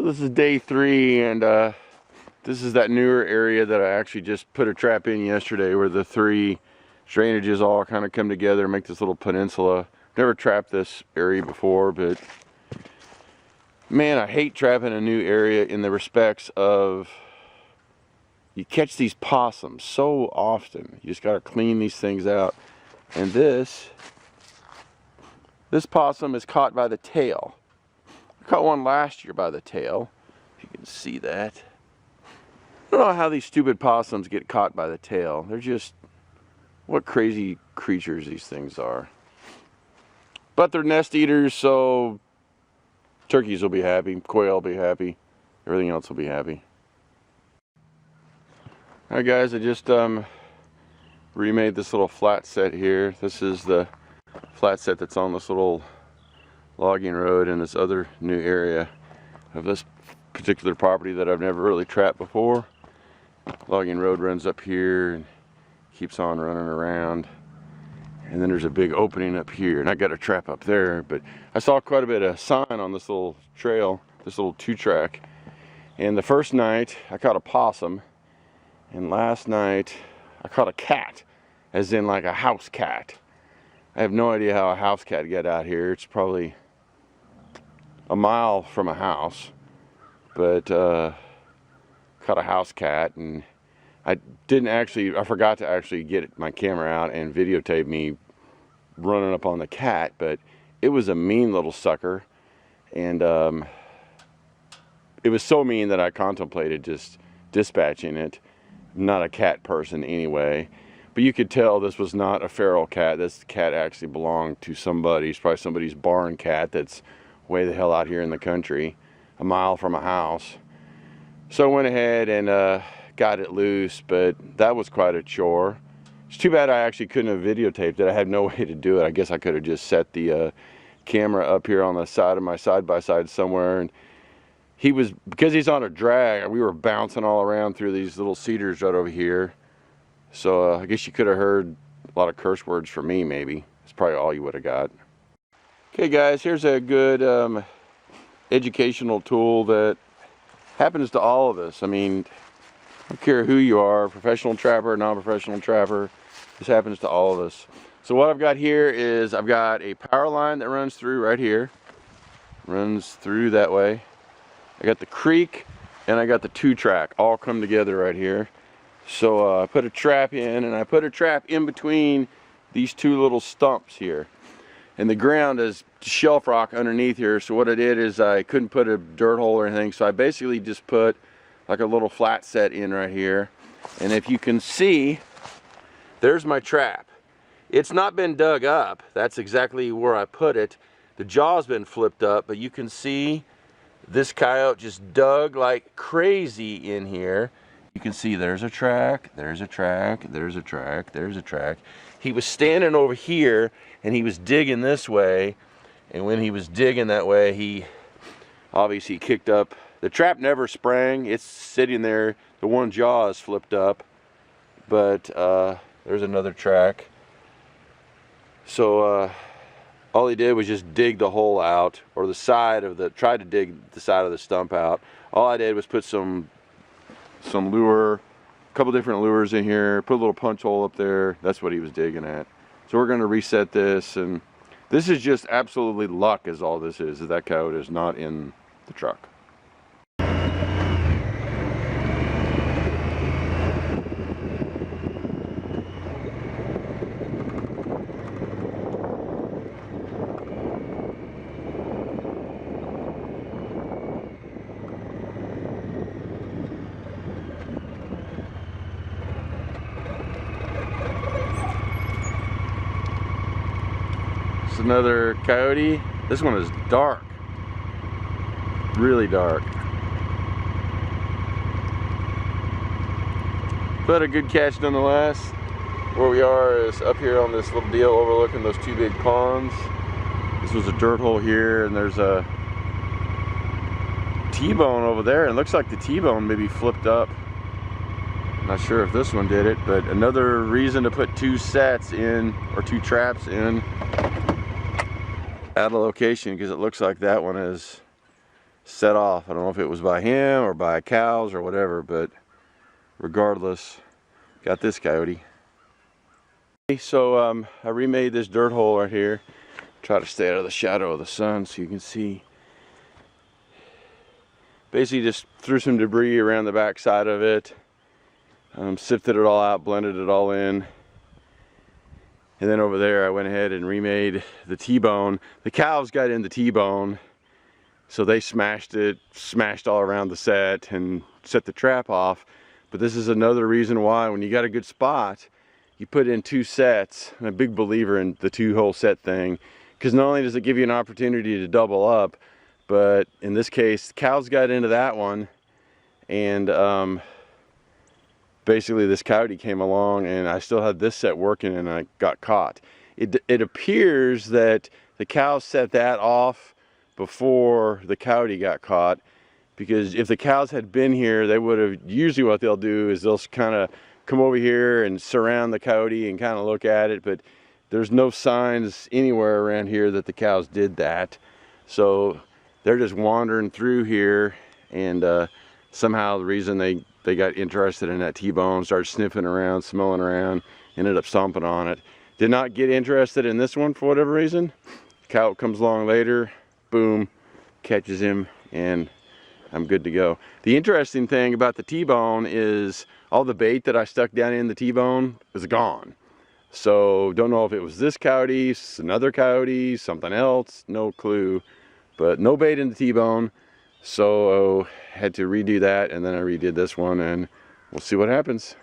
This is day 3, and this is that newer area that I actually just put a trap in yesterday, where the 3 drainages all kind of come together and make this little peninsula. Never trapped this area before, but man, I hate trapping a new area in the respects of you catch these possums so often. You just got to clean these things out. And this possum is caught by the tail. I caught one last year by the tail, if you can see that. I don't know how these stupid possums get caught by the tail. They're just, what crazy creatures these things are. But they're nest eaters, so turkeys will be happy, quail will be happy, everything else will be happy. Alright guys, I just remade this little flat set here. This is the flat set that's on this little logging road in this other new area of this particular property that I've never really trapped before. Logging road runs up here and keeps on running around, and then there's a big opening up here, and I got a trap up there. But I saw quite a bit of sign on this little trail, this little 2-track, and the first night I caught a possum, and last night I caught a cat, as in like a house cat. I have no idea how a house cat got out here. It's probably a mile from a house, but caught a house cat, and I forgot to actually get my camera out and videotape me running up on the cat, but it was a mean little sucker, and it was so mean that I contemplated just dispatching it. I'm not a cat person anyway, but you could tell this was not a feral cat. This cat actually belonged to somebody. It's probably somebody's barn cat that's way the hell out here in the country, a mile from a house. So I went ahead and got it loose, but that was quite a chore. It's too bad I actually couldn't have videotaped it. I had no way to do it. I guess I could have just set the camera up here on the side of my side-by-side somewhere, and because he's on a drag, we were bouncing all around through these little cedars right over here. So I guess you could have heard a lot of curse words from me, maybe. That's probably all you would have got. Okay guys, here's a good educational tool that happens to all of us. I mean, I don't care who you are, professional trapper, non-professional trapper, this happens to all of us. So what I've got here is I've got a power line that runs through right here, runs through that way. I got the creek and I got the 2-track all come together right here. So I put a trap in, and I put a trap in between these 2 little stumps here. And the ground is shelf rock underneath here, so what I did is I couldn't put a dirt hole or anything, so I basically just put like a little flat set in right here. And if you can see, there's my trap. It's not been dug up. That's exactly where I put it. The jaw's been flipped up, but you can see this coyote just dug like crazy in here. You can see there's a track, there's a track, there's a track, there's a track. He was standing over here and he was digging this way, and when he was digging that way, he obviously kicked up. The trap never sprang, it's sitting there. The one jaw is flipped up, but there's another track. So all he did was just dig the hole out, or the side of the, tried to dig the side of the stump out. All I did was put some lure, a couple different lures in here, put a little punch hole up there. That's what he was digging at. So we're going to reset this, and this is just absolutely luck is all this is that coyote is not in the truck. Another coyote. This one is dark, really dark, but a good catch nonetheless. Where we are is up here on this little deal overlooking those 2 big ponds. This was a dirt hole here, and there's a T-bone over there, and it looks like the T-bone maybe flipped up. Not sure if this one did it, but another reason to put 2 sets in, or 2 traps in at a location, because it looks like that one is set off. I don't know if it was by him or by cows or whatever, but regardless, got this coyote. So I remade this dirt hole right here. Try to stay out of the shadow of the sun so you can see. Basically just threw some debris around the back side of it. Sifted it all out, blended it all in. And then over there I went ahead and remade the T-bone. The cows got in the T-bone, so they smashed it, smashed all around the set and set the trap off. But this is another reason why when you got a good spot, you put in 2 sets. I'm a big believer in the 2-hole set thing, because not only does it give you an opportunity to double up, but in this case, cows got into that one, and basically this coyote came along and I still had this set working and I got caught. It appears that the cows set that off before the coyote got caught, because if the cows had been here, they would have, usually what they'll do is they'll kind of come over here and surround the coyote and kind of look at it, but there's no signs anywhere around here that the cows did that. So they're just wandering through here, and somehow the reason they got interested in that T-bone, started sniffing around, smelling around, ended up stomping on it. Did not get interested in this one for whatever reason. Coyote comes along later, boom, catches him, and I'm good to go. The interesting thing about the T-bone is all the bait that I stuck down in the T-bone is gone. So don't know if it was this coyote, another coyote, something else, no clue. But no bait in the T-bone, so had to redo that, and then I redid this one, and we'll see what happens.